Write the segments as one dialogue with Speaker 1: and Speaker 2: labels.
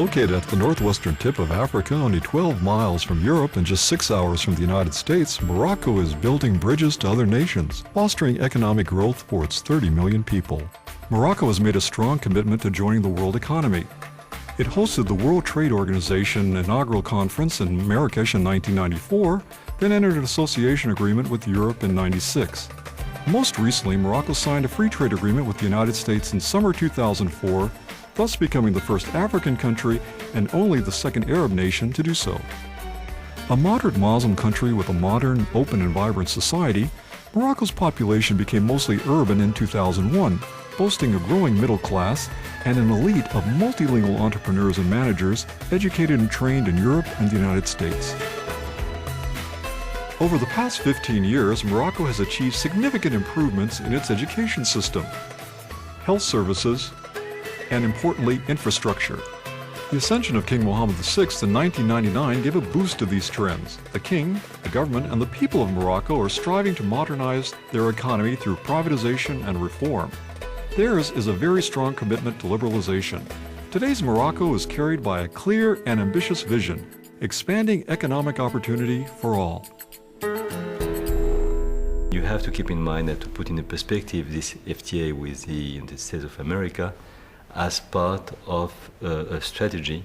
Speaker 1: Located at the northwestern tip of Africa, only 12 miles from Europe and just 6 hours from the United States, Morocco is building bridges to other nations, fostering economic growth for its 30 million people. Morocco has made a strong commitment to joining the world economy. It hosted the World Trade Organization inaugural conference in Marrakesh in 1994, then entered an association agreement with Europe in 1996. Most recently, Morocco signed a free trade agreement with the United States in summer 2004, thus becoming the first African country and only the second Arab nation to do so. A moderate Muslim country with a modern, open and vibrant society, Morocco's population became mostly urban in 2001, boasting a growing middle class and an elite of multilingual entrepreneurs and managers educated and trained in Europe and the United States. Over the past 15 years, Morocco has achieved significant improvements in its education system, health services, and importantly, infrastructure. The ascension of King Mohammed VI in 1999 gave a boost to these trends. The king, the government, and the people of Morocco are striving to modernize their economy through privatization and reform. Theirs is a very strong commitment to liberalization. Today's Morocco is carried by a clear and ambitious vision, expanding economic opportunity for all.
Speaker 2: You have to keep in mind that to put in perspective this FTA with the United States of America as part of a strategy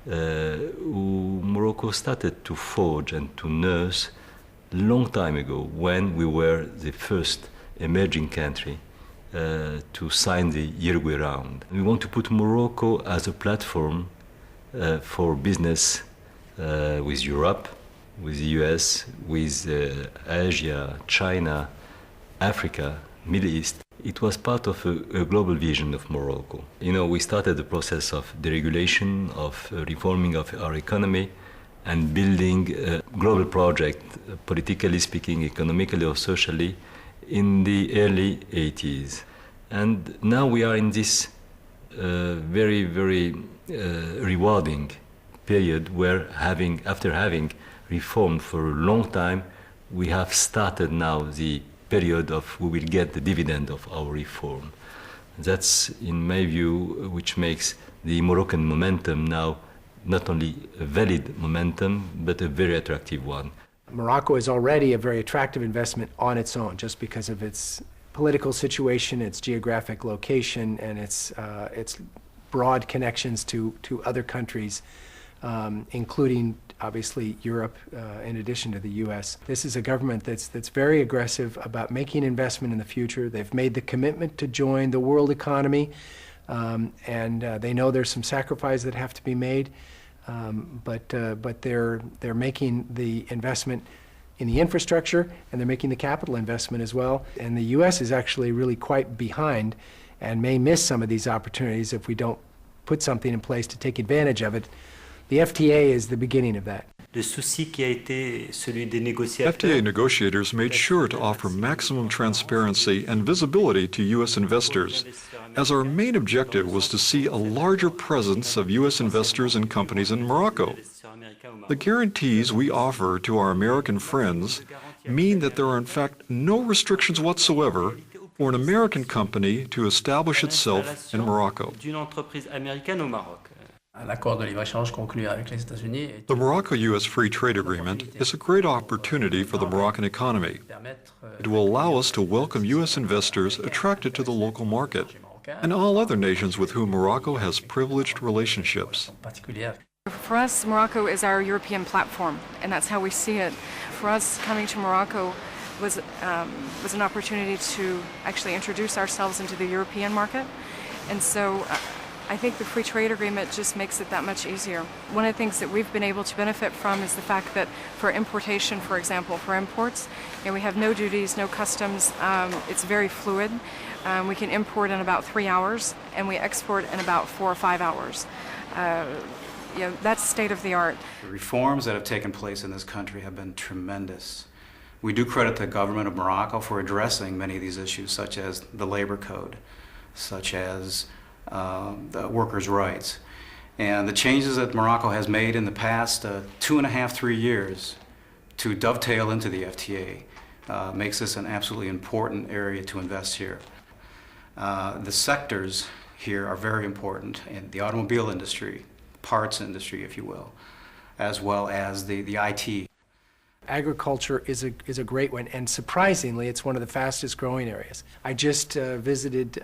Speaker 2: Morocco started to forge and to nurse long time ago when we were the first emerging country to sign the Uruguay round. We want to put Morocco as a platform for business with Europe, with the US, with Asia, China, Africa, Middle East. It was part of a global vision of Morocco. You know, we started the process of deregulation, of reforming of our economy, and building a global project, politically speaking, economically or socially, in the early 80s. And now we are in this very, very rewarding period where after having reformed for a long time, we have started now the period of we will get the dividend of our reform. That's, in my view, which makes the Moroccan momentum now not only a valid momentum, but a very attractive one.
Speaker 3: Morocco is already a very attractive investment on its own, just because of its political situation, its geographic location, and its broad connections to other countries, including obviously Europe, in addition to the US. This is a government that's very aggressive about making investment in the future. They've made the commitment to join the world economy, and they know there's some sacrifices that have to be made, but they're making the investment in the infrastructure, and they're making the capital investment as well. And the US is actually really quite behind and may miss some of these opportunities if we don't put something in place to take advantage of it. The FTA is the beginning of that.
Speaker 1: FTA negotiators made sure to offer maximum transparency and visibility to U.S. investors, as our main objective was to see a larger presence of U.S. investors and companies in Morocco. The guarantees we offer to our American friends mean that there are in fact no restrictions whatsoever for an American company to establish itself in Morocco. The Morocco-U.S. Free Trade Agreement is a great opportunity for the Moroccan economy. It will allow us to welcome U.S. investors attracted to the local market and all other nations with whom Morocco has privileged relationships.
Speaker 4: For us, Morocco is our European platform, and that's how we see it. For us, coming to Morocco was an opportunity to actually introduce ourselves into the European market, and so I think the free trade agreement just makes it that much easier. One of the things that we've been able to benefit from is the fact that for importation, for example, for imports, we have no duties, no customs. It's very fluid. We can import in about 3 hours, and we export in about 4 or 5 hours. That's state of the art.
Speaker 5: The reforms that have taken place in this country have been tremendous. We do credit the government of Morocco for addressing many of these issues, such as the labor code, such as the workers' rights. And the changes that Morocco has made in the past 2.5, 3 years to dovetail into the FTA makes this an absolutely important area to invest here. The sectors here are very important in the automobile industry, parts industry, if you will, as well as the IT.
Speaker 3: Agriculture is a great one, and surprisingly, it's one of the fastest growing areas. I just visited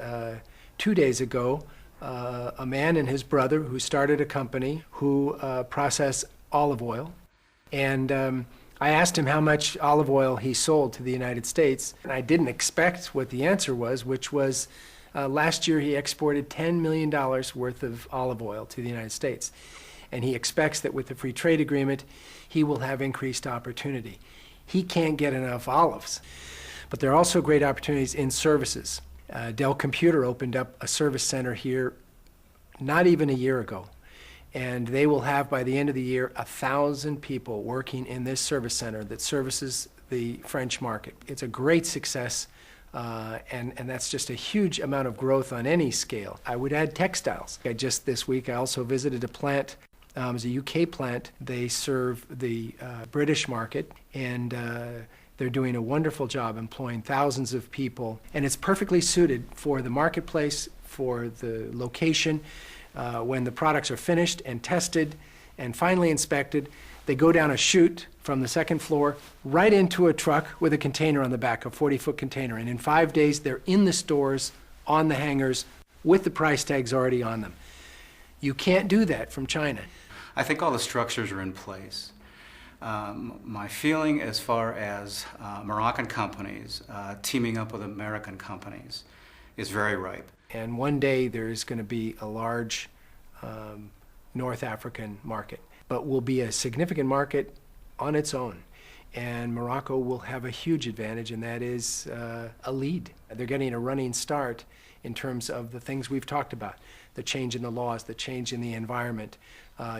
Speaker 3: 2 days ago a man and his brother who started a company who process olive oil. And I asked him how much olive oil he sold to the United States, and I didn't expect what the answer was, which was last year he exported $10 million worth of olive oil to the United States. And he expects that with the free trade agreement, he will have increased opportunity. He can't get enough olives. But there are also great opportunities in services. Dell Computer opened up a service center here not even a year ago. And they will have, by the end of the year, 1,000 people working in this service center that services the French market. It's a great success, and that's just a huge amount of growth on any scale. I would add textiles. Just this week, I also visited a plant. It's a UK plant. They serve the British market, and they're doing a wonderful job employing thousands of people. And it's perfectly suited for the marketplace, for the location. When the products are finished and tested and finally inspected, they go down a chute from the second floor right into a truck with a container on the back, a 40-foot container. And in 5 days, they're in the stores, on the hangers, with the price tags already on them. You can't do that from China.
Speaker 5: I think all the structures are in place. My feeling as far as Moroccan companies teaming up with American companies is very ripe.
Speaker 3: And one day there's going to be a large North African market, but will be a significant market on its own. And Morocco will have a huge advantage, and that is a lead. They're getting a running start in terms of the things we've talked about, the change in the laws, the change in the environment,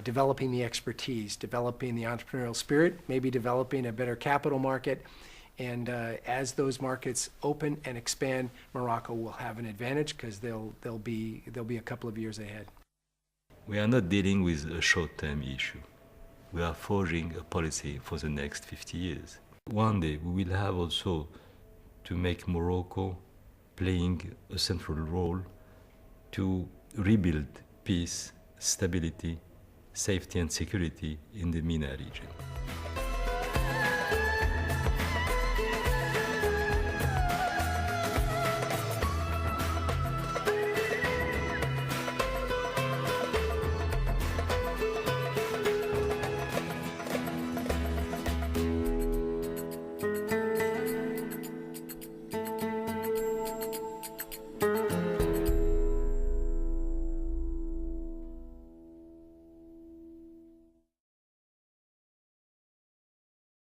Speaker 3: developing the expertise, developing the entrepreneurial spirit, maybe developing a better capital market. And as those markets open and expand, Morocco will have an advantage because they'll be a couple of years ahead.
Speaker 2: We are not dealing with a short-term issue. We are forging a policy for the next 50 years. One day we will have also to make Morocco playing a central role to rebuild peace, stability, safety and security in the MENA region.